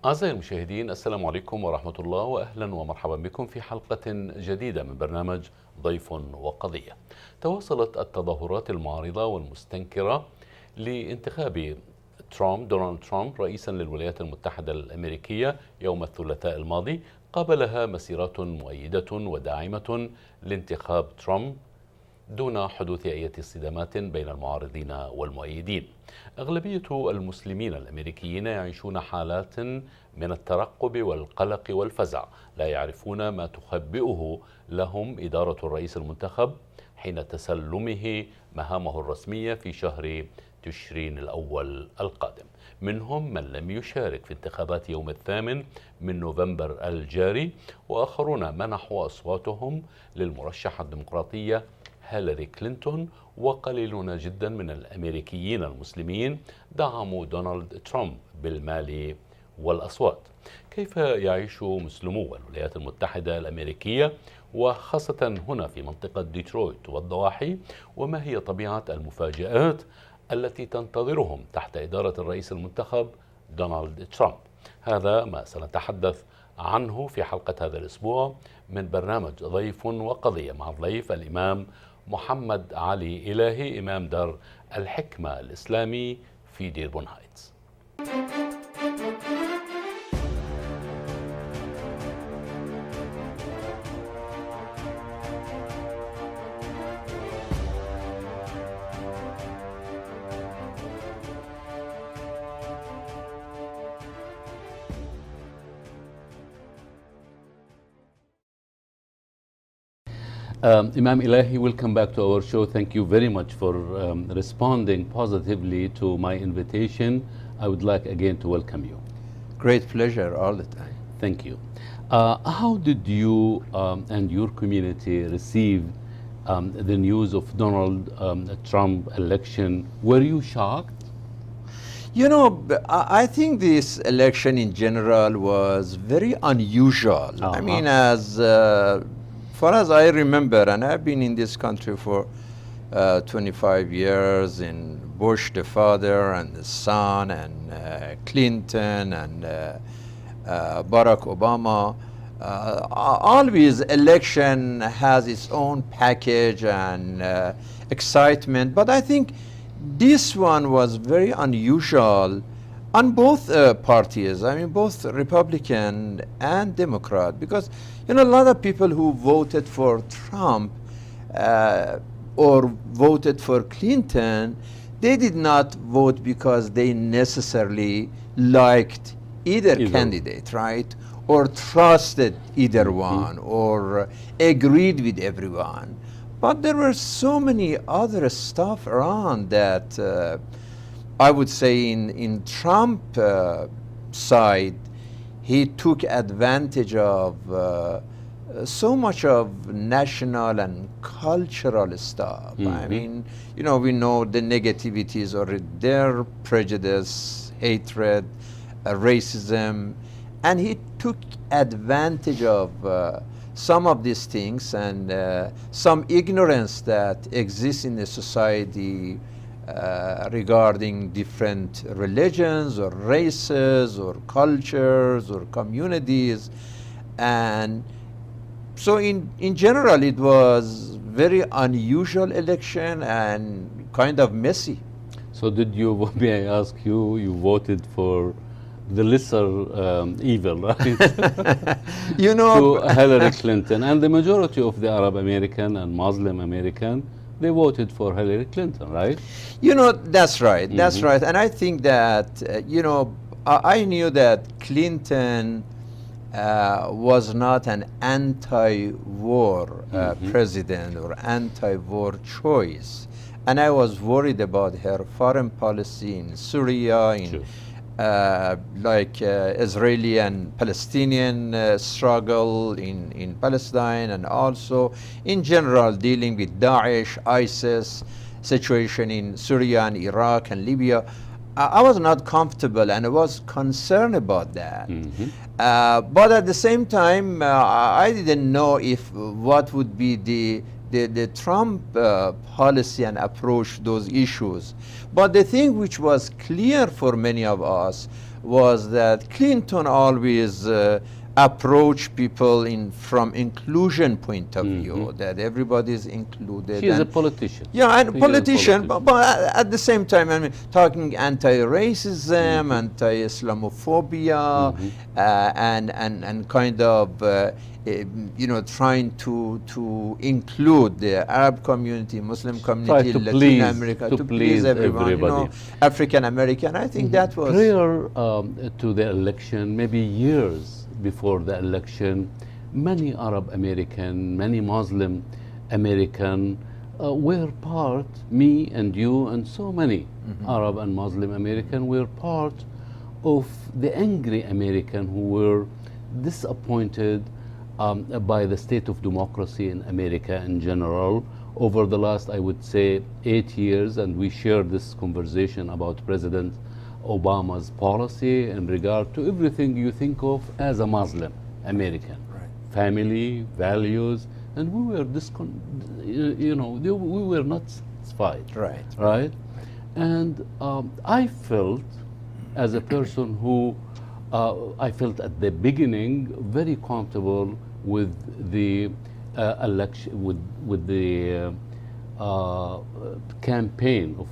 أعزائي المشاهدين، السلام عليكم ورحمة الله، وأهلا ومرحبا بكم في حلقة جديدة من برنامج ضيف وقضية. تواصلت التظاهرات المعارضة والمستنكرة لانتخاب دونالد ترامب رئيسا للولايات المتحدة الأمريكية يوم الثلاثاء الماضي، قابلها مسيرات مؤيدة وداعمة لانتخاب ترامب دون حدوث أي صدامات بين المعارضين والمؤيدين. أغلبية المسلمين الأمريكيين يعيشون حالات من الترقب والقلق والفزع، لا يعرفون ما تخبئه لهم إدارة الرئيس المنتخب حين تسلمه مهامه الرسمية في شهر تشرين الأول القادم. منهم من لم يشارك في انتخابات يوم 8 من نوفمبر الجاري، وآخرون منحوا أصواتهم للمرشحة الديمقراطية هيلاري كلينتون، وقليلون جدا من الأمريكيين المسلمين دعموا دونالد ترامب بالمال والأصوات. كيف يعيش مسلمو الولايات المتحدة الأمريكية وخاصة هنا في منطقة ديترويت والضواحي؟ وما هي طبيعة المفاجآت التي تنتظرهم تحت إدارة الرئيس المنتخب دونالد ترامب؟ هذا ما سنتحدث عنه في حلقة هذا الأسبوع من برنامج ضيف وقضية، مع الضيف الإمام محمد علي إلهي، إمام دار الحكمة الإسلامي في ديربون هايتس. Imam Elahi, welcome back to our show. Thank you very much for responding positively to my invitation. I would like again to welcome you. Great pleasure all the time. Thank you. How did you and your community receive the news of Donald Trump election? Were you shocked? You know, I think this election in general was very unusual. I mean, as far as I remember, and I've been in this country for 25 years, in Bush the father and the son, and Clinton and Barack Obama, always election has its own package and excitement. But I think this one was very unusual on both parties. I mean, both Republican and Democrat, because a lot of people who voted for Trump or voted for Clinton, they did not vote because they necessarily liked either candidate, right? Or trusted either one, or agreed with everyone. But there were so many other stuff around that I would say in Trump side, he took advantage of so much of national and cultural stuff. I mean, we know the negativities or their prejudice, hatred, racism, and he took advantage of some of these things and some ignorance that exists in the society regarding different religions or races or cultures or communities. And so in general, it was very unusual election and kind of messy. So did you, may I ask you, you voted for the lesser evil, right? To Hillary Clinton, and the majority of the Arab American and Muslim American, they voted for Hillary Clinton, right? That's right. That's right. And I think that, I knew that Clinton was not an anti-war president or anti-war choice. And I was worried about her foreign policy in Syria, in Israeli and Palestinian struggle in Palestine, and also in general dealing with Daesh, ISIS, situation in Syria and Iraq and Libya. I was not comfortable and I was concerned about that. But at the same time, I didn't know what would be the Trump policy and approach to those issues. But the thing which was clear for many of us was that Clinton always approach people from inclusion point of view, that everybody is included. She is a politician. Yeah, and She is a politician, politician. but at the same time, I mean, talking anti-racism, anti-Islamophobia, and kind of, trying to include the Arab community, Muslim community, to Latin please, America, to please everyone, everybody. African American. I think that was Prior to the election, maybe years before the election, many Arab American, many Muslim American were part, me and you and so many Arab and Muslim American were part of the angry American who were disappointed by the state of democracy in America in general over the last, I would say, 8 years. And we shared this conversation about President Obama's policy in regard to everything you think of as a Muslim American, family, values, and we were we were not satisfied, right? And I felt, as a person who I felt at the beginning very comfortable with the election, with the campaign of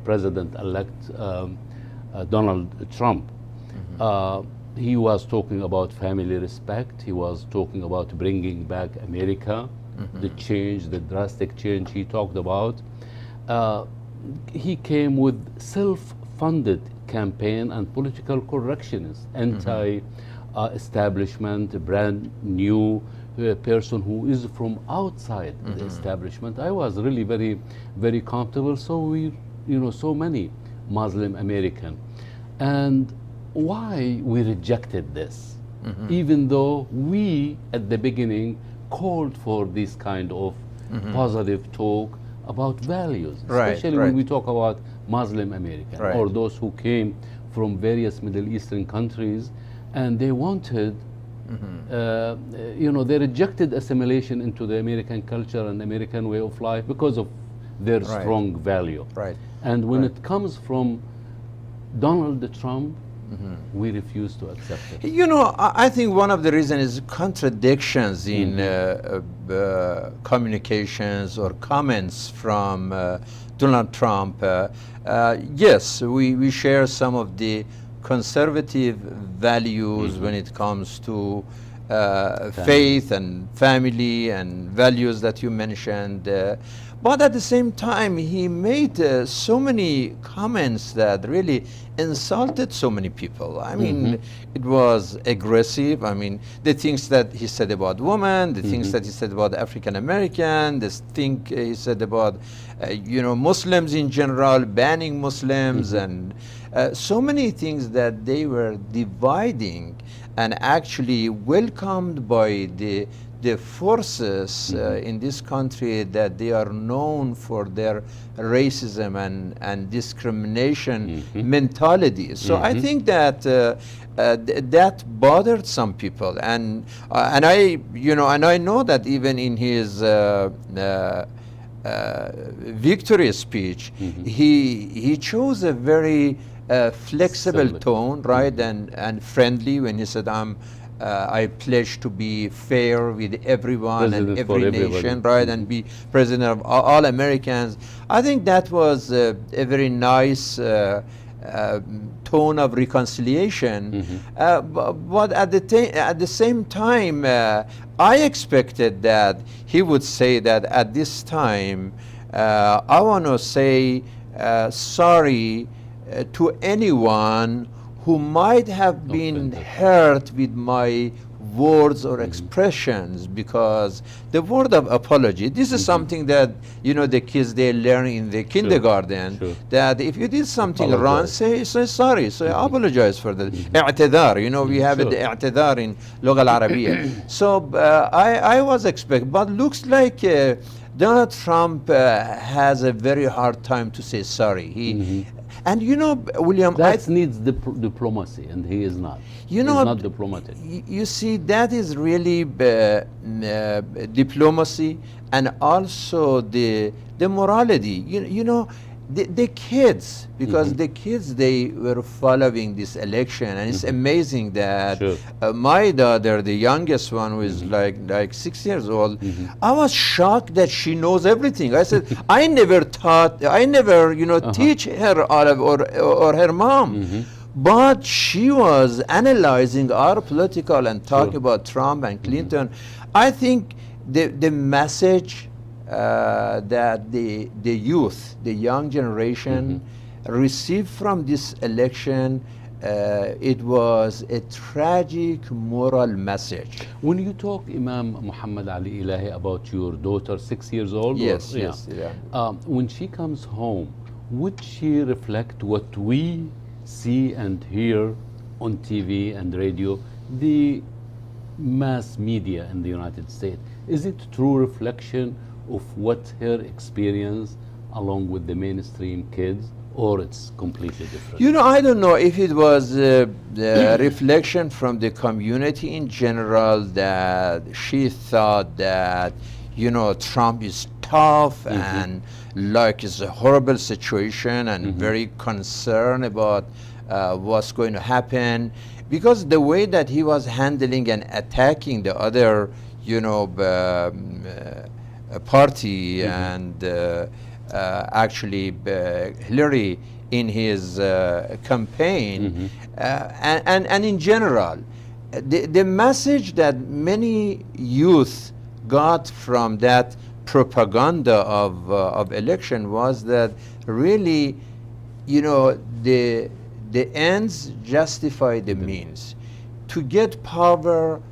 President-elect Donald Trump. He was talking about family respect. He was talking about bringing back America, the change, the drastic change he talked about. He came with self-funded campaign and political correctionist, anti-establishment, a brand new person who is from outside the establishment. I was really very, very comfortable. So we, so many Muslim American, and why we rejected this, even though we at the beginning called for this kind of positive talk about values, especially when we talk about Muslim American or those who came from various Middle Eastern countries, and they wanted, they rejected assimilation into the American culture and American way of life because of their strong value. And when it comes from Donald Trump, we refuse to accept it. I think one of the reasons is contradictions in communications or comments from Donald Trump. Yes, we share some of the conservative values when it comes to faith and family and values that you mentioned. But at the same time, he made so many comments that really insulted so many people. I mean, it was aggressive. I mean, the things that he said about women, the things that he said about African American, the thing he said about, Muslims in general, banning Muslims, and so many things that they were dividing and actually welcomed by the forces in this country that they are known for their racism and discrimination mentality. So I think that that bothered some people, and I know that even in his victory speech, he chose a very flexible tone, and friendly when he said, I pledge to be fair with everyone President and every nation, and be president of all Americans. I think that was a very nice tone of reconciliation. But at the same time, I expected that he would say that at this time, I want to say sorry to anyone who might have been hurt with my words or expressions, because the word of apology, this is something that the kids, they learn in the kindergarten, that if you did something wrong, say sorry, apologize for that. اعتذار, we have the اعتذار in اللغة العربية. So I was expecting, but looks like Donald Trump has a very hard time to say sorry. And William, that needs diplomacy, and he is not. He's not diplomatic. You see, that is really diplomacy, and also the morality. the kids, because the kids, they were following this election, and it's amazing that Sure. My daughter, the youngest one, who is like 6 years old, I was shocked that she knows everything. I said, I never teach her all of, or her mom. But she was analyzing our political and talking about Trump and Clinton. I think the message that the youth, the young generation, received from this election, it was a tragic moral message. When you talk, Imam Muhammad Ali Elahi, about your daughter, 6 years old? Yes, or, yes. Yeah. When she comes home, would she reflect what we see and hear on TV and radio, the mass media in the United States? Is it true reflection of what her experience along with the mainstream kids, or it's completely different? You know, I don't know if it was the reflection from the community in general, that she thought that, Trump is tough and like it's a horrible situation, and very concerned about what's going to happen, because the way that he was handling and attacking the other, party and actually Hillary in his campaign, and in general, the message that many youth got from that propaganda of election was that really, the ends justify the means. To get power,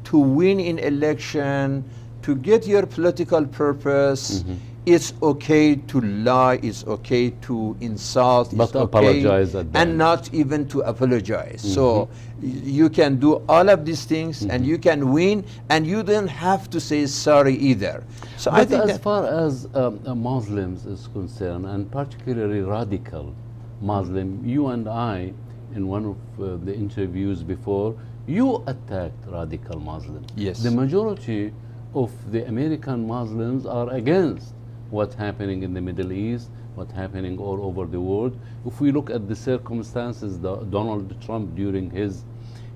to win in election, to get your political purpose, it's okay to lie, it's okay to insult, but it's okay, apologize at the and end. not even to apologize. So you can do all of these things, and you can win, and you don't have to say sorry either. So I But think as that far as Muslims is concerned, and particularly radical Muslim, you and I, in one of the interviews before, you attacked radical Muslims. Yes. The majority of the American Muslims are against what's happening in the Middle East, what's happening all over the world. If we look at the circumstances, Donald Trump during his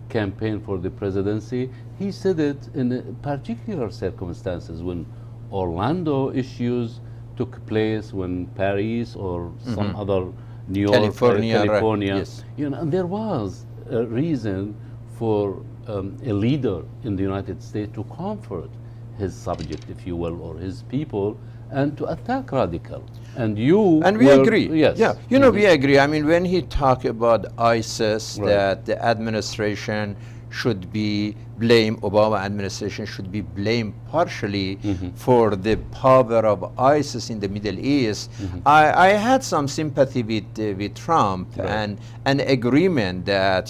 campaign for the presidency, he said it in particular circumstances when Orlando issues took place, when Paris or some other New York, California, right. Yes. And there was a reason for a leader in the United States to comfort his subject, if you will, or his people, and to attack radical. And we agree. Yes. Yeah. We agree. I mean, when he talked about ISIS, that the administration should be blamed, Obama administration should be blamed partially for the power of ISIS in the Middle East. I had some sympathy with Trump, and an agreement that,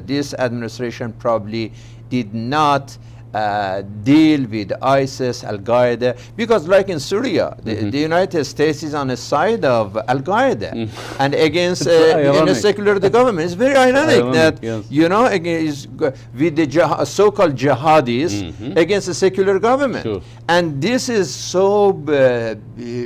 this administration probably did not deal with ISIS, Al-Qaeda, because like in Syria, the United States is on the side of Al-Qaeda and against in a secular the government. It's very ironic that, against, with the so-called jihadis against the secular government. Sure. And this is so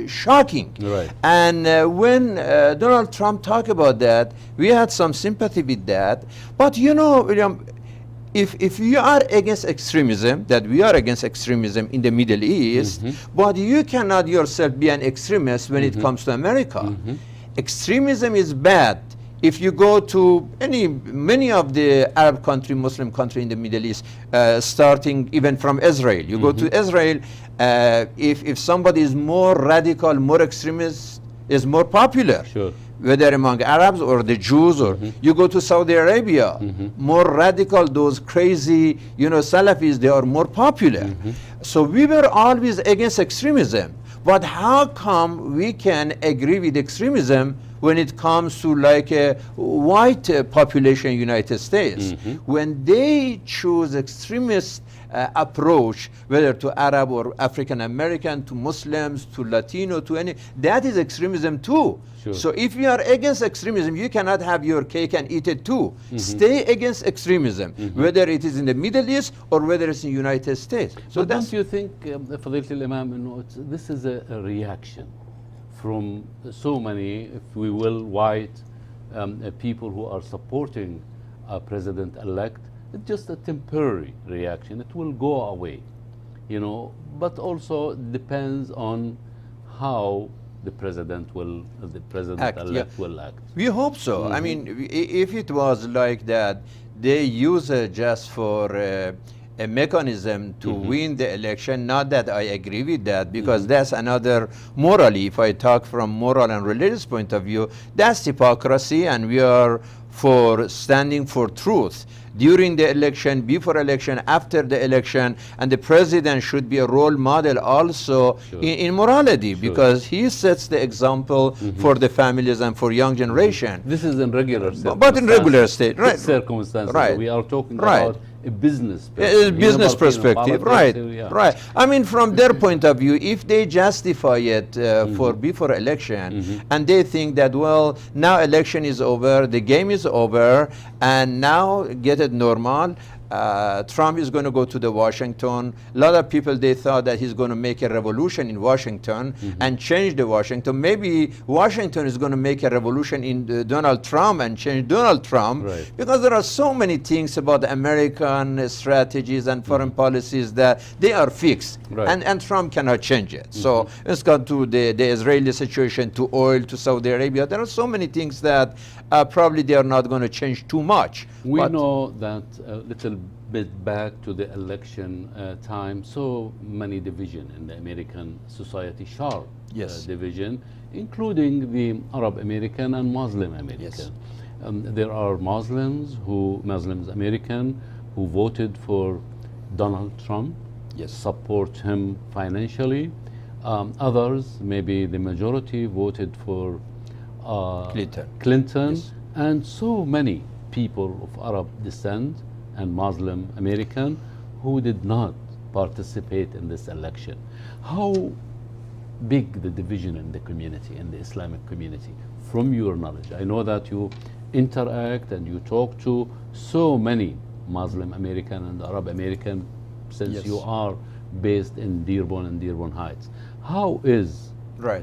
shocking. Right. And when Donald Trump talked about that, we had some sympathy with that. But, William, if you are against extremism, that we are against extremism in the Middle East, but you cannot yourself be an extremist when it comes to America. Extremism is bad. If you go to many of the Arab country, Muslim country in the Middle East, starting even from Israel, you go to Israel, if somebody is more radical, more extremist, is more popular. Sure. Whether among Arabs or the Jews, or you go to Saudi Arabia, more radical, those crazy, Salafis, they are more popular. So we were always against extremism. But how come we can agree with extremism when it comes to like a white population in United States? When they choose extremist approach, whether to Arab or African American, to Muslims, to Latino, to any, that is extremism too. Sure. So if you are against extremism, you cannot have your cake and eat it too. Stay against extremism, whether it is in the Middle East or whether it's in the United States. So but don't you think, Fadilat al-Imam, this is a reaction from so many, if we will, white people who are supporting a president-elect. It's just a temporary reaction. It will go away, you know, but also depends on how the president-elect will act. We hope so. I mean, if it was like that, they use it just for a mechanism to win the election. Not that I agree with that, because that's another, morally, if I talk from moral and religious point of view, that's hypocrisy, and we are for standing for truth during the election, before election, after the election, and the president should be a role model also in morality, because he sets the example for the families and for young generation. This is in regular circumstances. But in regular state, right? Circumstances. Right. We are talking Right. about a business business perspective, right? Right. I mean, from their point of view, if they justify it for before election, and they think that, well, now election is over, the game is over, and now get it normal. Trump is going to go to the Washington. A lot of people, they thought that he's going to make a revolution in Washington and change the Washington. Maybe Washington is going to make a revolution in Donald Trump and change Donald Trump, because there are so many things about American strategies and foreign policies that they are fixed, and Trump cannot change it. So it's got to the Israeli situation, to oil, to Saudi Arabia. There are so many things that probably they are not going to change too much. We know that a little bit back to the election time, so many division in the American society, sharp division, including the Arab American and Muslim American. There are Muslim American who voted for Donald Trump, support him financially. Others, maybe the majority, voted for Clinton, and so many people of Arab descent and Muslim American who did not participate in this election. How big the division in the community, in the Islamic community, from your knowledge? I know that you interact and you talk to so many Muslim American and Arab American, since you are based in Dearborn and Dearborn Heights. How is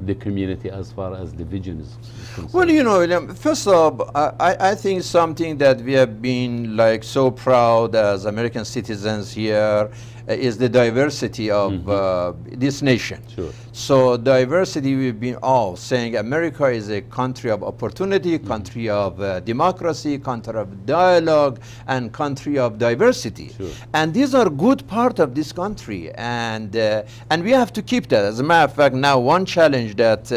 the community as far as division is concerned? Well, you know, first of all, I think something that we have been like so proud as American citizens here is the diversity of this nation. So diversity, we've been all saying America is a country of opportunity, country of democracy, country of dialogue, and country of diversity. And these are good part of this country, and we have to keep that. As a matter of fact, now one challenge that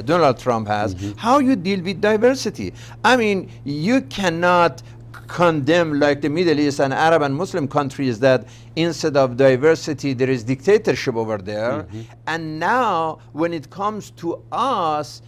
Donald Trump has, how you deal with diversity. I mean, you cannot condemn, like the Middle East and Arab and Muslim countries, that instead of diversity there is dictatorship over there. And now when it comes to us,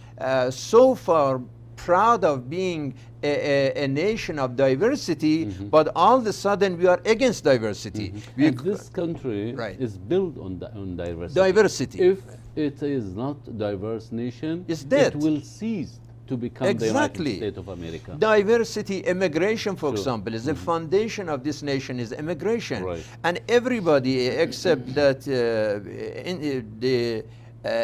so far proud of being a nation of diversity, but all of a sudden we are against diversity. And this country is built on diversity. If it is not a diverse nation, it's dead. It will cease to become the United States of America. Diversity, immigration, for example, is the foundation of this nation, is immigration. And everybody except that the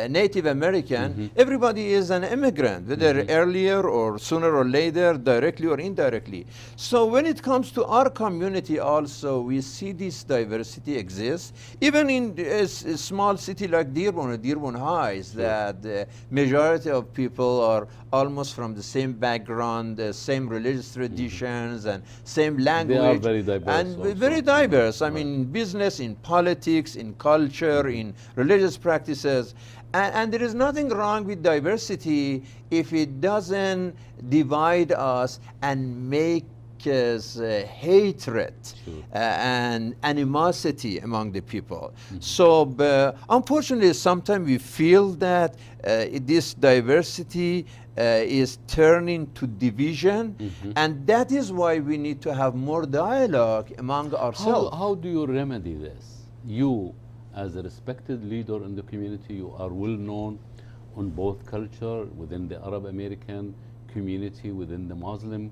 Native American, everybody is an immigrant, whether earlier or sooner or later, directly or indirectly. So when it comes to our community also, we see this diversity exists. Even in a small city like Dearborn or Dearborn Heights, that the majority of people are almost from the same background, the same religious traditions, and same language. They are very diverse. And very diverse. I mean, in business, in politics, in culture, in religious practices. And there is nothing wrong with diversity if it doesn't divide us and make us hatred and animosity among the people. So unfortunately, sometimes we feel that this diversity is turning to division, and that is why we need to have more dialogue among ourselves. How do you remedy this? You, as a respected leader in the community, you are well known on both culture, within the Arab American community, within the Muslim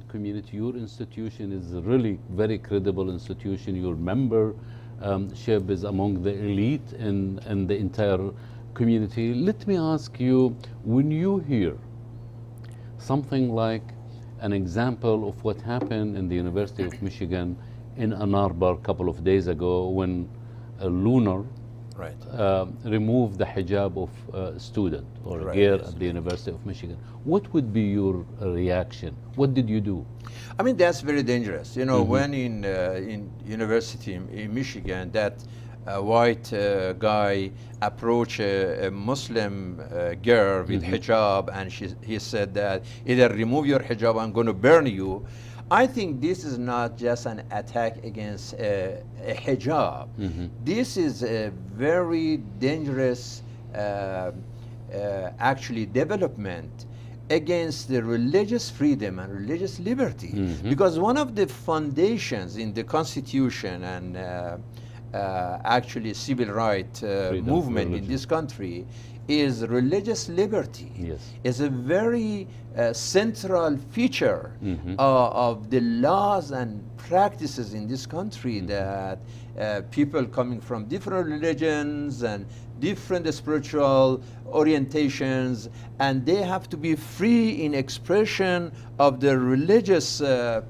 community. Your institution is a really very credible institution. Your membership is among the elite in the entire community. Let me ask you, when you hear something like an example of what happened in the University of Michigan in Ann Arbor a couple of days ago, when a lunar Right. removed the hijab of a student or a Right, girl yes. at the University of Michigan, what would be your reaction? What did you do? I mean, that's very dangerous. You know, when in university in Michigan, that white guy approached a Muslim girl with hijab, and he said that either remove your hijab, I'm going to burn you. I think this is not just an attack against a hijab. This is a very dangerous, actually, development against the religious freedom and religious liberty. Because one of the foundations in the Constitution and actually civil rights movement in this country is religious liberty. Yes. Is a very central feature of the laws and practices in this country, that people coming from different religions and different spiritual orientations, and they have to be free in expression of their religious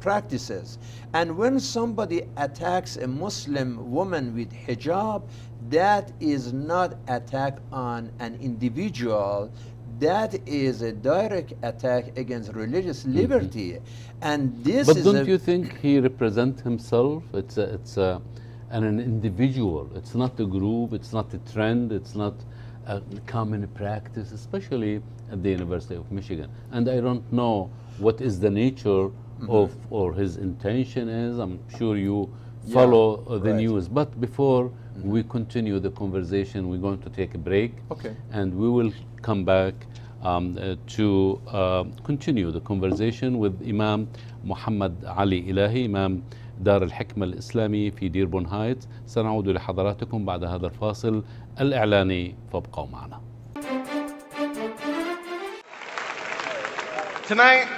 practices. And when somebody attacks a Muslim woman with hijab, that is not attack on an individual. That is a direct attack against religious liberty. And this But is don't you think he represents himself? It's an individual. It's not a group. It's not a trend. It's not a common practice, especially at the University of Michigan. And I don't know what is the nature of, or his intention is. I'm sure you follow the news. But before we continue the conversation, we're going to take a break. Okay. And we will come back to continue the conversation with Imam Mohammad Ali Elahi, Imam دار الحكمة الإسلامي في ديربون هايتس. سنعود لحضراتكم بعد هذا الفاصل الإعلاني، فابقوا معنا. Tonight,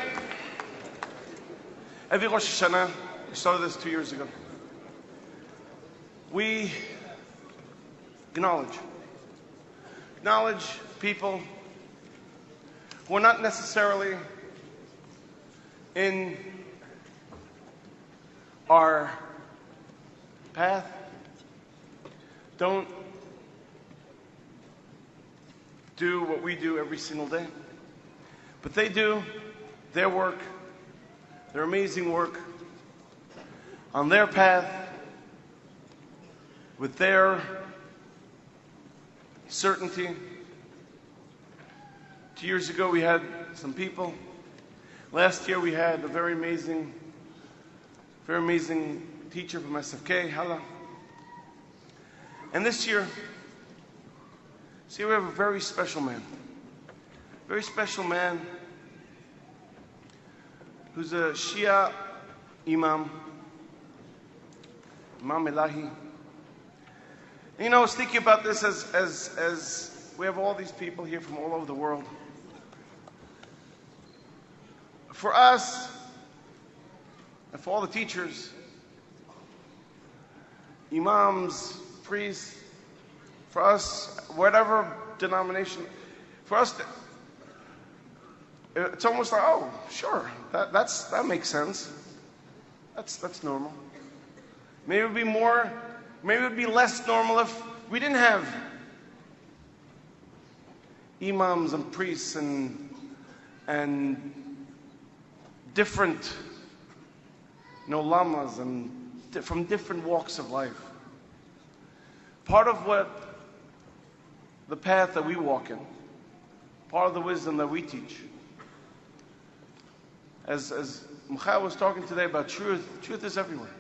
every Rosh Hashanah, we started this 2 years ago, we acknowledge people who are not necessarily in our path, don't do what we do every single day, but they do their work, their amazing work, on their path, with their certainty. 2 years ago we had some people. Last year we had a very amazing teacher from SFK, Hala. And this year, we have a very special man who's a Shia Imam, Imam Elahi. And you know, I was thinking about this as we have all these people here from all over the world. For us, and for all the teachers, imams, priests, for us, whatever denomination, for us, it's almost like, oh, sure, that makes sense. That's normal. Maybe it would be less normal if we didn't have imams and priests and different lamas and from different walks of life. Part of what the path that we walk in, part of the wisdom that we teach, as Mohammad was talking today about truth is everywhere.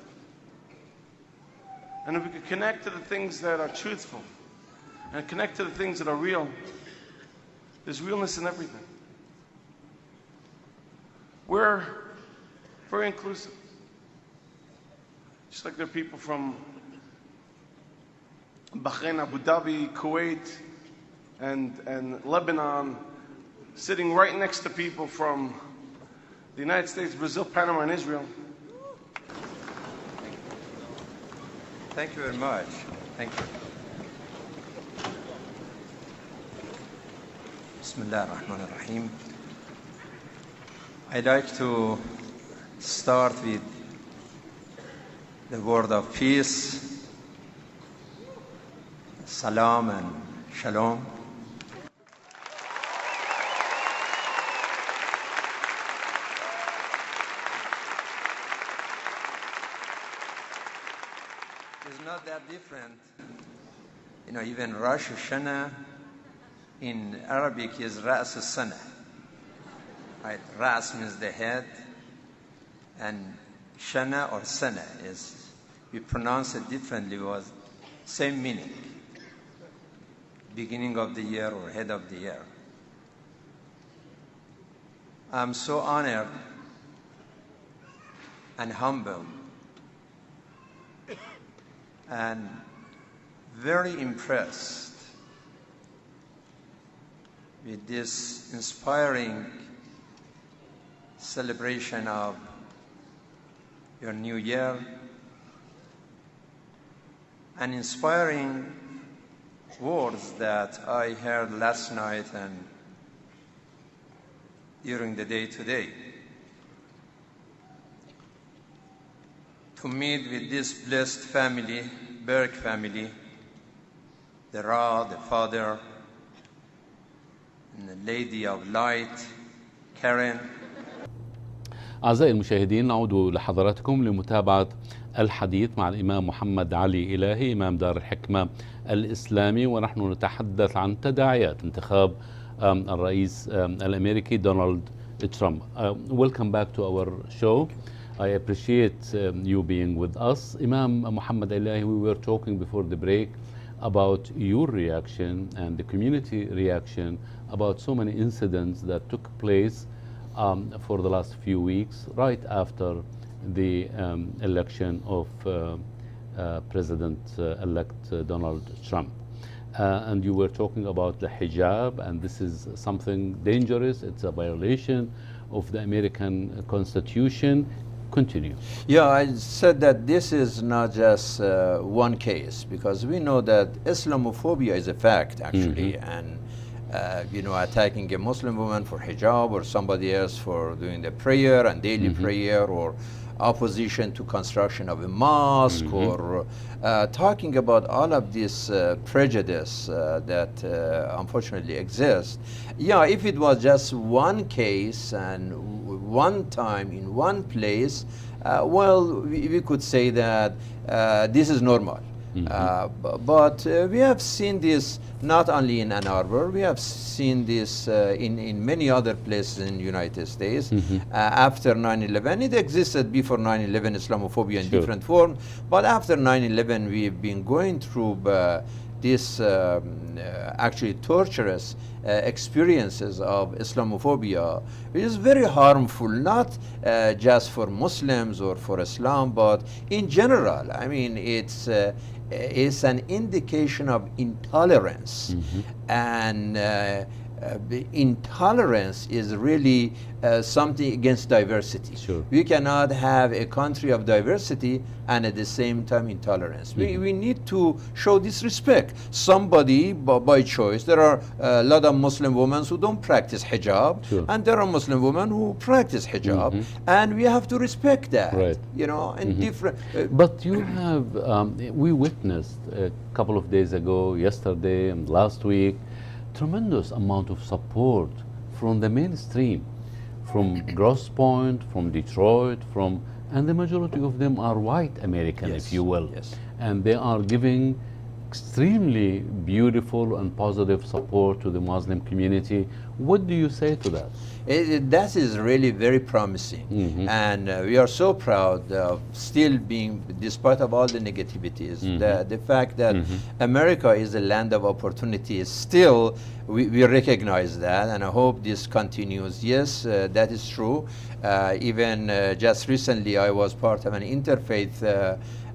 And if we could connect to the things that are truthful and connect to the things that are real, there's realness in everything. We're very inclusive. Just like there are people from Bahrain, Abu Dhabi, Kuwait, and Lebanon, sitting right next to people from the United States, Brazil, Panama, and Israel. Thank you very much. Thank you. Bismillah ar-Rahman ar-Rahim. I'd like to start with the word of peace, salam and shalom. It's not that different. You know, even Rosh Hashanah in Arabic is Ra's al-Sana. Right? Ras means the head, and Shana or Sana is, we pronounce it differently, was same meaning. Beginning of the year or head of the year. I'm so honored and humbled and very impressed with this inspiring celebration of your new year and inspiring words that I heard last night and during the day today. To meet with this blessed family, Berg family, the Ra, the father, and the lady of light, Karen. أعزائي المشاهدين، نعود لحضراتكم لمتابعة الحديث مع الإمام محمد علي إلهي إمام دار الحكمة الإسلامي، ونحن نتحدث عن تداعيات انتخاب الرئيس الأمريكي دونالد ترامب. Welcome back to our show. I appreciate you being with us. Imam Muhammad Elahi, we were talking before the break about your reaction and the community reaction about so many incidents that took place for the last few weeks, right after the election of President-elect Donald Trump. And you were talking about the hijab, and this is something dangerous. It's a violation of the American Constitution. Continue. Yeah, I said that this is not just one case, because we know that Islamophobia is a fact, actually, and you know, attacking a Muslim woman for hijab or somebody else for doing the prayer and daily prayer, or opposition to construction of a mosque, or talking about all of this prejudice that unfortunately exists. Yeah, if it was just one case and one time in one place, well, we could say that this is normal. But we have seen this not only in Ann Arbor, we have seen this in many other places in the United States. After 9/11, it existed before 9/11, Islamophobia in different forms, but after 9/11 we've been going through this actually torturous experiences of Islamophobia, which is very harmful, not just for Muslims or for Islam, but in general. I mean, it's an indication of intolerance, and intolerance is really something against diversity. We cannot have a country of diversity and at the same time intolerance. We need to show this respect. Somebody by choice, there are a lot of Muslim women who don't practice hijab, and there are Muslim women who practice hijab, and we have to respect that. Right. You know, in different. But you have, we witnessed a couple of days ago, yesterday and last week, tremendous amount of support from the mainstream, from Grosse Pointe, from Detroit, and the majority of them are white American, if you will. And they are giving extremely beautiful and positive support to the Muslim community. What do you say to that? That is really very promising, and we are so proud of still being, despite of all the negativities, the fact that America is a land of opportunities. Still, we recognize that, and I hope this continues. Yes, that is true. Even just recently, I was part of an interfaith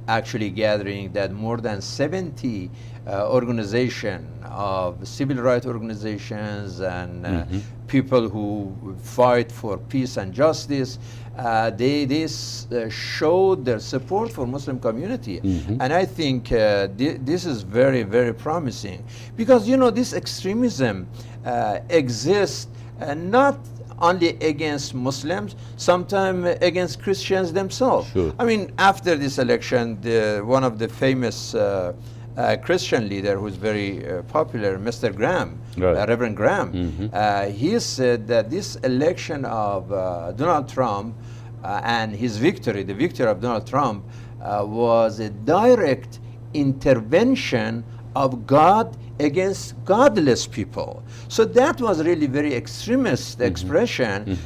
actually gathering that more than 70 organization of civil rights organizations and people who fight for peace and justice, they showed their support for Muslim community. And I think this is very, very promising, because this extremism exists not only against Muslims, sometimes against Christians themselves. Sure. I mean, after this election, one of the famous Christian leader who's very popular, Mr. Graham, Right. Reverend Graham, he said that this election of Donald Trump and his victory, the victory of Donald Trump, was a direct intervention of God against godless people. So that was really very extremist expression.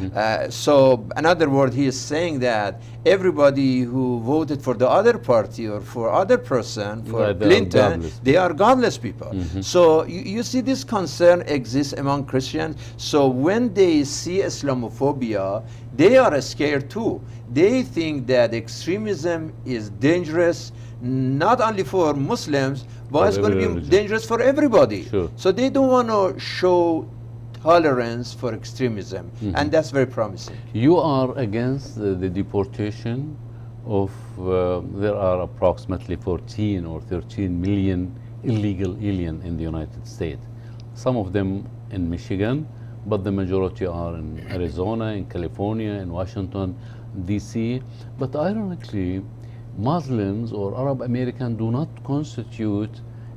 So in other words, he is saying that everybody who voted for the other party or for other person, for Right, they are Clinton, godless. they are godless people. So you see this concern exists among Christians. So when they see Islamophobia, they are scared too. They think that extremism is dangerous, not only for Muslims, but it's going to be religion. dangerous for everybody. Sure. So they don't want to show tolerance for extremism, and that's very promising. You are against the deportation of, there are approximately 14 or 13 million illegal aliens in the United States. Some of them in Michigan, but the majority are in Arizona, in California, in Washington, D.C. But ironically, Muslims or Arab American do not constitute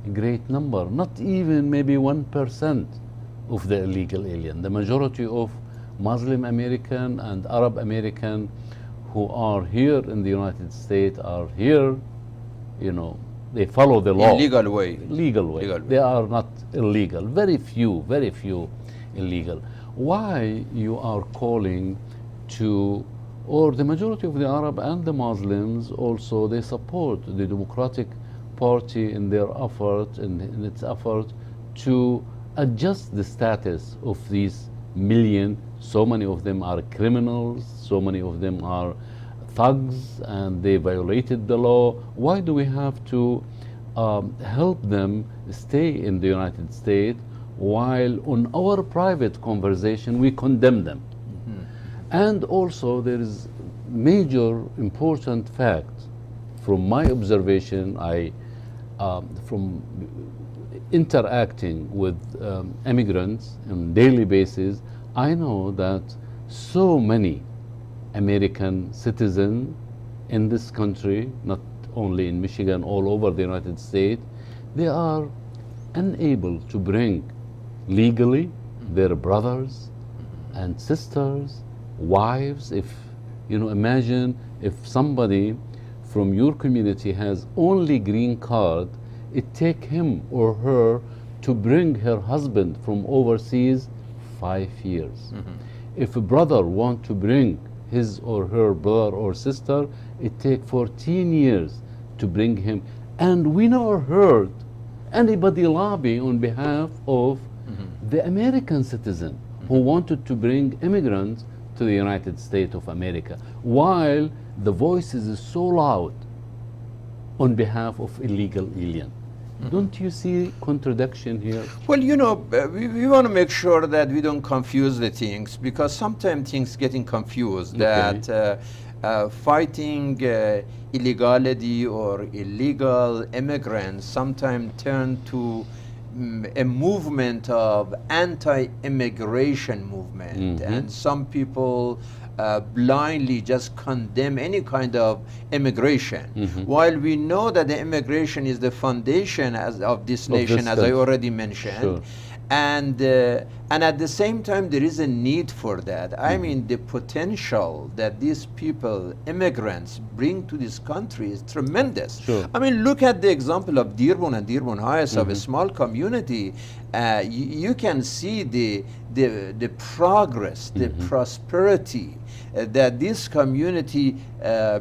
a great number, not even maybe 1% of the illegal alien. The majority of Muslim American and Arab American who are here in the United States are here, they follow the law. Illegal way. Legal way. Legal way. They are not illegal. Very few illegal. Why you are calling to, or the majority of the Arab and the Muslims also, they support the Democratic Party in their effort, in its effort to adjust the status of these million. So many of them are criminals, so many of them are thugs, and they violated the law. Why do we have to help them stay in the United States while on our private conversation we condemn them? And also there is major important fact from my observation, from interacting with immigrants on daily basis, I know that so many American citizens in this country, not only in Michigan, all over the United States, they are unable to bring legally their brothers and sisters, wives. If imagine if somebody from your community has only green card, it take him or her to bring her husband from overseas 5 years. If a brother want to bring his or her brother or sister, it take 14 years to bring him. And we never heard anybody lobby on behalf of the American citizen who wanted to bring immigrants to the United States of America, while the voices is so loud on behalf of illegal alien. Don't you see contradiction here? Well, we want to make sure that we don't confuse the things, because sometimes things getting confused. Okay. That fighting illegality or illegal immigrants sometimes turn to a movement of anti-immigration movement, and some people blindly just condemn any kind of immigration, while we know that the immigration is the foundation of this nation, as I already mentioned. Sure. And at the same time, there is a need for that. I mean, the potential that these people, immigrants, bring to this country is tremendous. Sure. I mean, look at the example of Dearborn and Dearborn Heights, of a small community. You can see the progress, the prosperity that this community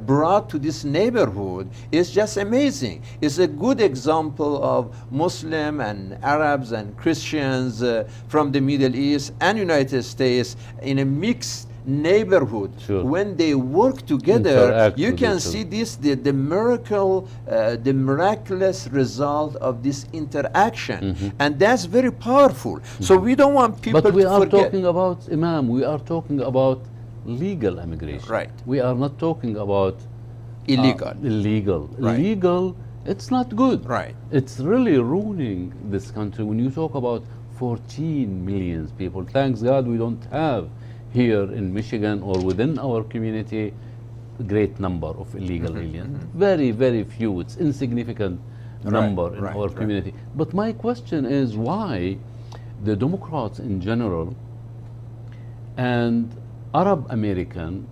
brought to this neighborhood is just amazing. It's a good example of Muslim and Arabs and Christians from the Middle East and United States in a mixed neighborhood, Sure. when they work together, Interact you with can each see other. this, the miracle, the miraculous result of this interaction. And that's very powerful. So we don't want people But we to are forget. talking about, Imam, we are talking about legal immigration. Right. We are not talking about Illegal. illegal. Right. Illegal, it's not good. Right. It's really ruining this country. When you talk about 14 million people, thanks God we don't have here in Michigan or within our community a great number of illegal aliens. Very, very few. It's insignificant number in our community. But my question is why the Democrats in general and Arab American,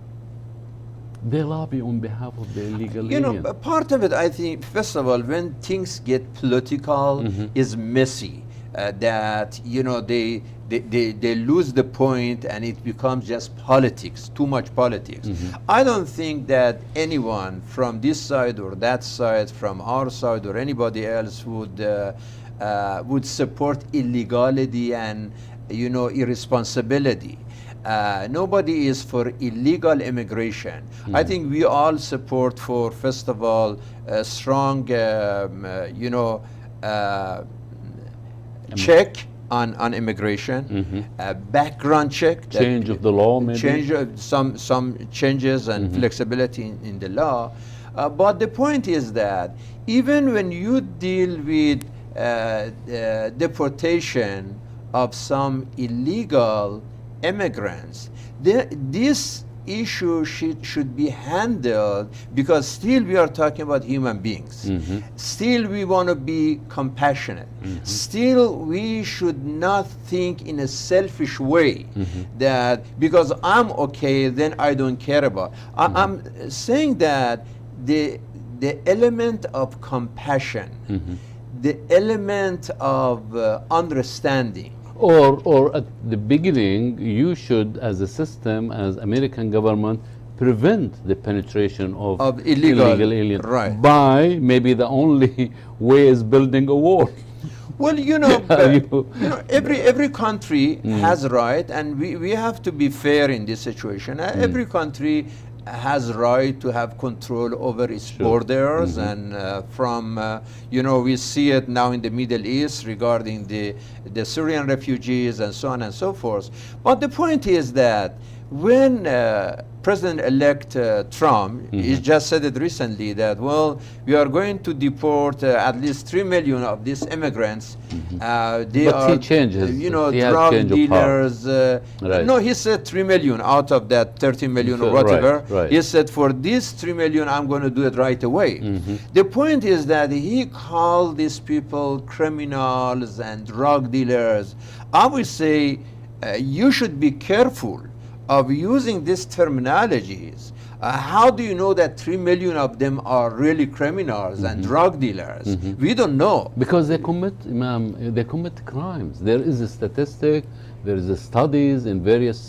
they lobby on behalf of the illegal You know, alien. part of it, I think, first of all, when things get political, is messy. That, you know, they lose the point and it becomes just politics, too much politics. I don't think that anyone from this side or that side, from our side or anybody else would support illegality and, you know, irresponsibility. Nobody is for illegal immigration. I think we all support for, first of all, a strong, you know, check on immigration, background check, Change of the law, maybe? change of some changes and flexibility in the law. But the point is that even when you deal with deportation of some illegal immigrants, this issue should be handled, because still we are talking about human beings. Still we want to be compassionate. Still we should not think in a selfish way that because I'm okay, then I don't care about. I'm saying that the element of compassion, the element of understanding, Or at the beginning, you should, as a system, as American government, prevent the penetration of illegal aliens. right. By maybe the only way is building a wall. Well, you know, You- every country has right, and we have to be fair in this situation. Every country has right to have control over its borders, and you know, we see it now in the Middle East regarding the Syrian refugees and so on and so forth. But the point is that when President-elect Trump, he just said it recently that, well, we are going to deport at least 3 million of these immigrants. They But are, he changes. you know, He has drug change of heart. dealers. Right. No, he said 3 million out of that 30 million or Right, whatever. right. He said, for these 3 million, I'm going to do it right away. The point is that he called these people criminals and drug dealers. I would say you should be careful of using these terminologies. How do you know that 3 million of them are really criminals and drug dealers? We don't know. Because they commit, Imam, they commit crimes. There is a statistic, there is a studies in various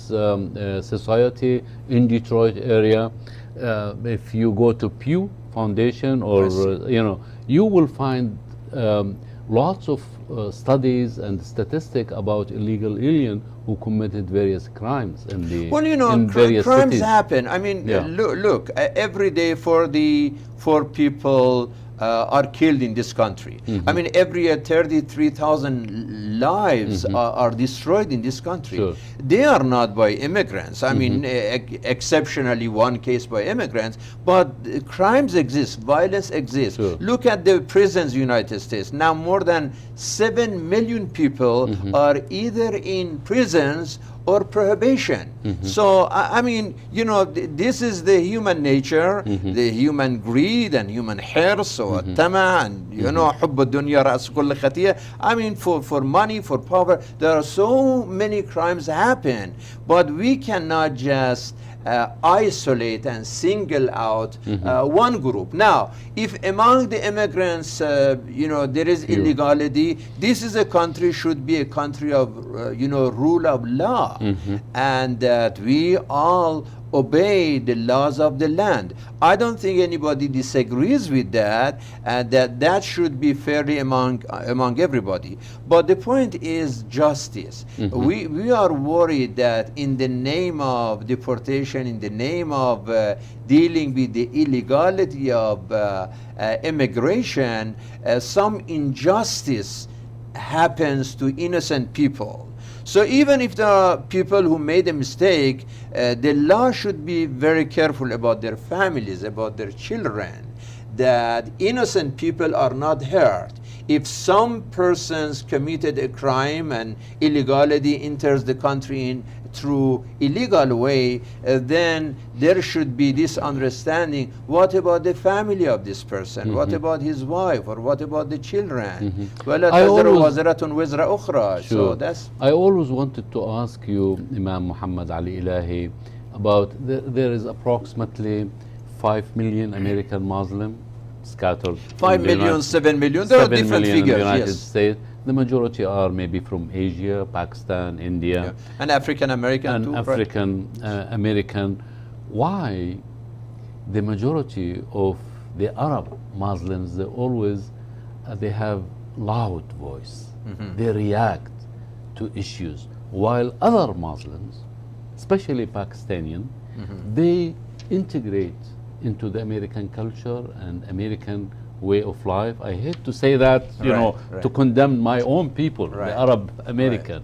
society in Detroit area. If you go to Pew Foundation or, you know, you will find lots of studies and statistics about illegal alien who committed various crimes in the Well, you know, in various crimes cities. happen. I mean, Yeah. look, every day four people are killed in this country. I mean, every year 33,000 lives are destroyed in this country. Sure. They are not by immigrants. I mean, exceptionally one case by immigrants, but crimes exist, violence exists. Sure. Look at the prisons, United States. Now more than 7 million people are either in prisons or prohibition. So, I mean, you know, this is the human nature, the human greed and human hirs or tama, and, you know, حب الدنيا رأس كل خطيئة. I mean, for money, for power, there are so many crimes happen, but we cannot just isolate and single out one group. Now, if among the immigrants, you know, there is illegality, this is a country, should be a country of, you know, rule of law, and that we all obey the laws of the land. I don't think anybody disagrees with that, and that should be fairly among everybody. But the point is justice. We are worried that in the name of deportation, in the name of dealing with the illegality of immigration, some injustice happens to innocent people. So even if there are people who made a mistake, the law should be very careful about their families, about their children, that innocent people are not hurt. If some persons committed a crime and illegality enters the country through illegal way, then there should be this understanding. What about the family of this person? What about his wife? Or what about the children? So that's. I always wanted to ask you, Imam Muhammad Ali Elahi, about there is approximately 5 million American Muslim scattered. 5 million, 7 million. There are different figures. In the United yes. States. The majority are maybe from Asia, Pakistan, India. Yeah. And African American and too. African American. Why the majority of the Arab Muslims, they always they have loud voice. They react to issues, while other Muslims, especially Pakistani, they integrate into the American culture and American way of life. I hate to say that, to condemn my own people, the Arab American.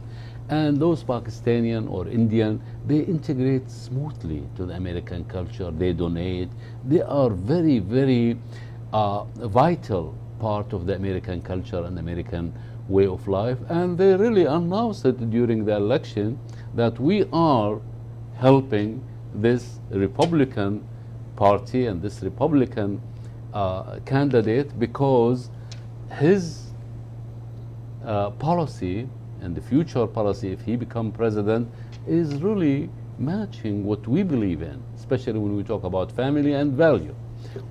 And those Pakistani or Indian, they integrate smoothly to the American culture. They donate. They are very, very vital part of the American culture and American way of life. And they really announced it during the election that we are helping this Republican Party and this Republican candidate, because his policy and the future policy, if he becomes president, is really matching what we believe in, especially when we talk about family and value.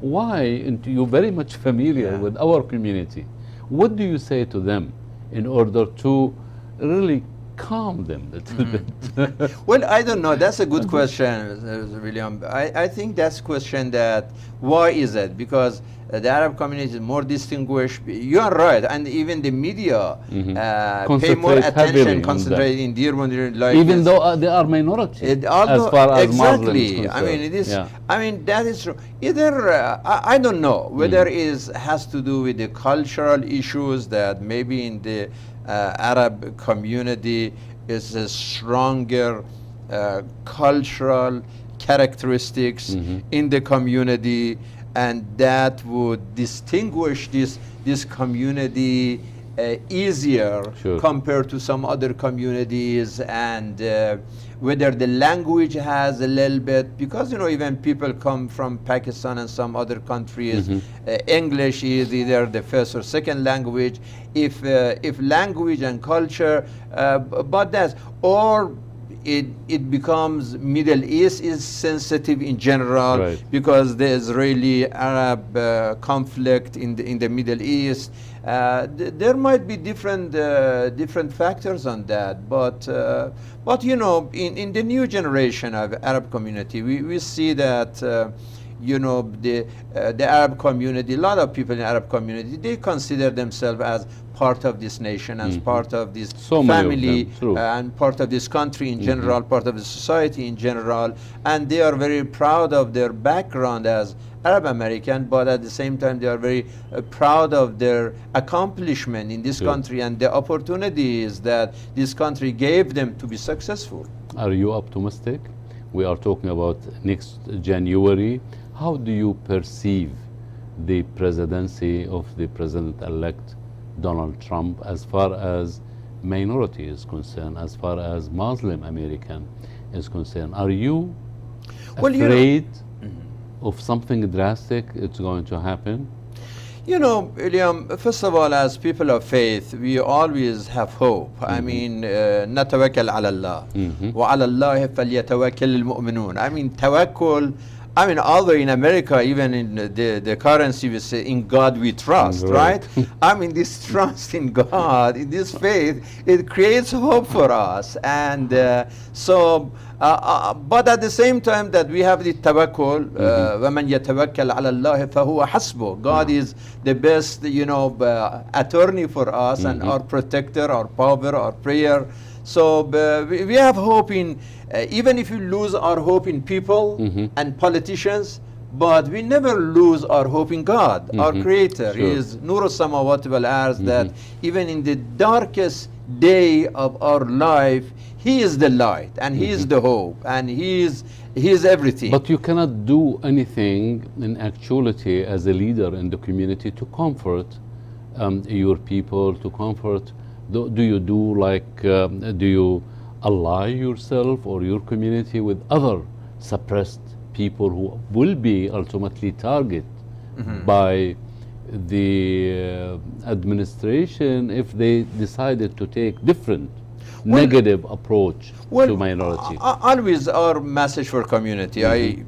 Why, and you're very much familiar with our community, what do you say to them in order to really calm them a little bit? Well, I don't know. That's a good question, William. I think that's a question that, why is it? Because the Arab community is more distinguished. You are right. And even the media pay more attention, concentrate in Dearborn. Like even though they are minority, as far as exactly. Muslims. I mean, it is. I mean, that is true. Either I don't know whether it has to do with the cultural issues that maybe in the Arab community is a stronger cultural characteristics in the community, and that would distinguish this community easier compared to some other communities, and whether the language has a little bit, because even people come from Pakistan and some other countries, English is either the first or second language. If language and culture, but that's, or it becomes Middle East is sensitive in general, because the Israeli-Arab conflict in the Middle East. There might be different factors on that, but in the new generation of Arab community, we see that the Arab community, a lot of people in the Arab community, they consider themselves as part of this nation, as part of this family, and part of this country in general, part of the society in general, and they are very proud of their background as Arab American, but at the same time they are very proud of their accomplishment in this country and the opportunities that this country gave them to be successful. Are you optimistic? We are talking about next January. How do you perceive the presidency of the president-elect Donald Trump as far as minority is concerned, as far as Muslim American is concerned? Are you afraid of something drastic it's going to happen? William, first of all, as people of faith, we always have hope. I mean, نتوكل على الله وعلى الله فليتوكل المؤمنون. I mean, tawakkul I mean, although in America, even in the currency, we say, in God we trust, right? I mean, this trust in God, in this faith, it creates hope for us. And but at the same time that we have the tawakkul, وَمَنْ يَتَوَكَّلْ عَلَى اللَّهِ فَهُوَ حَسْبُهُ. God is the best, attorney for us and our protector, our power, our prayer. So we have hope in, even if we lose our hope in people and politicians, but we never lose our hope in God, our Creator. He is Nur al-Samawati wal-Arz, that even in the darkest day of our life, He is the light, and He is the hope, and He is everything. But you cannot do anything in actuality as a leader in the community to comfort your people, to comfort. Do you do you ally yourself or your community with other suppressed people who will be ultimately targeted by the administration if they decided to take different negative approach to minority? Always our message for community. I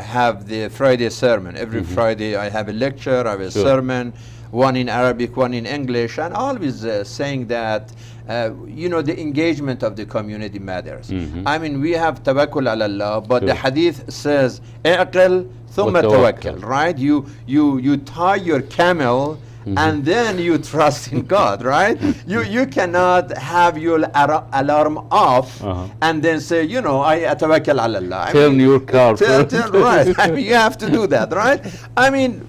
have the Friday sermon. Every Friday I have a lecture, I have a sermon, one in Arabic, one in English, and always saying that the engagement of the community matters. I mean, we have tawakkul ala Allah, but the hadith says اعقل ثم توكل, right? You tie your camel and then you trust in God, right? You cannot have your alarm off and then say, I atawakkal ala Allah. Turn your car first. Right. I mean, you have to do that, right? I mean,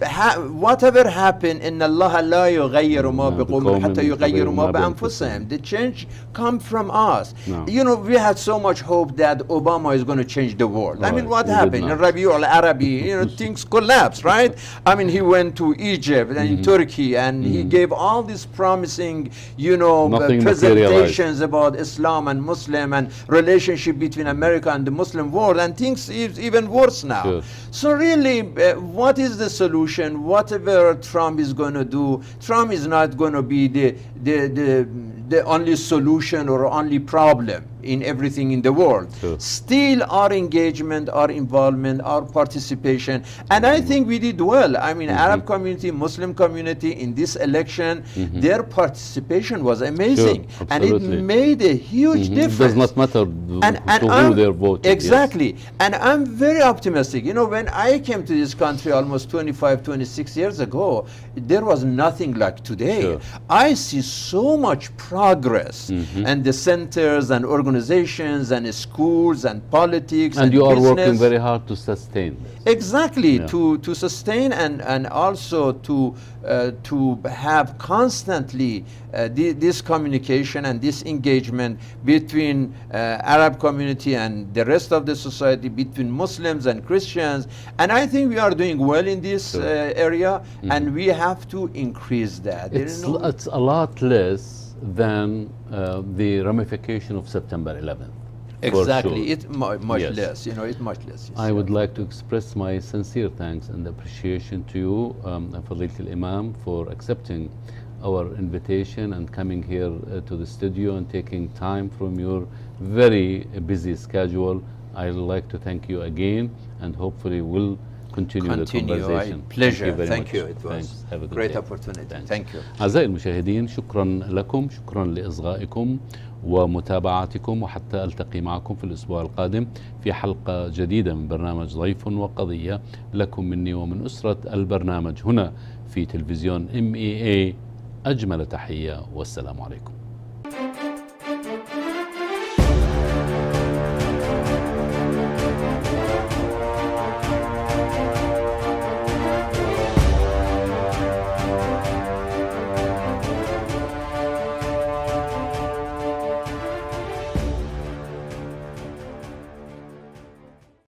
whatever happened, إن الله لا يغير ما بقوم حتى يغيروا ما بأنفسهم. The change comes from us. We had so much hope that Obama is going to change the world. I mean, what happened? In Rabi al-Arabi, things collapsed, right? I mean, he went to Egypt and Turkey, and he gave all these promising, presentations about Islam and Muslim and relationship between America and the Muslim world, and things is even worse now. Sure. So really, what is the solution? Whatever Trump is going to do, Trump is not going to be the only solution or only problem in everything in the world. Sure. Still, our engagement, our involvement, our participation, and I think we did well. I mean, Arab community, Muslim community in this election, their participation was amazing, Sure, and it made a huge difference. It does not matter to who they're voting. Exactly. Yes. And I'm very optimistic. When I came to this country almost 25, 26 years ago, there was nothing like today. Sure. I see so much progress, and the centers and organizations and schools and politics and you are business. working very hard to sustain this. Exactly, to sustain and also to have constantly this communication and this engagement between Arab community and the rest of the society, between Muslims and Christians. And I think we are doing well in this area, and we have to increase that. It's a lot less than the ramification of September 11th. Exactly, sure. it's much Yes. less. It's much less. Yes. I would like to express my sincere thanks and appreciation to you, Fadilat al-Imam, for accepting our invitation and coming here to the studio and taking time from your very busy schedule. I'd like to thank you again, and hopefully we'll continue the conversation. Pleasure. Thank you. It was Have a good great day. opportunity. Thanks. Thank you. أعزائي المشاهدين، شكرا لكم، شكرا لإصغائكم ومتابعتكم، وحتى ألتقي معكم في الأسبوع القادم في حلقة جديدة من برنامج ضيف وقضية، لكم مني ومن أسرة البرنامج هنا في تلفزيون MEA. أجمل تحية والسلام عليكم.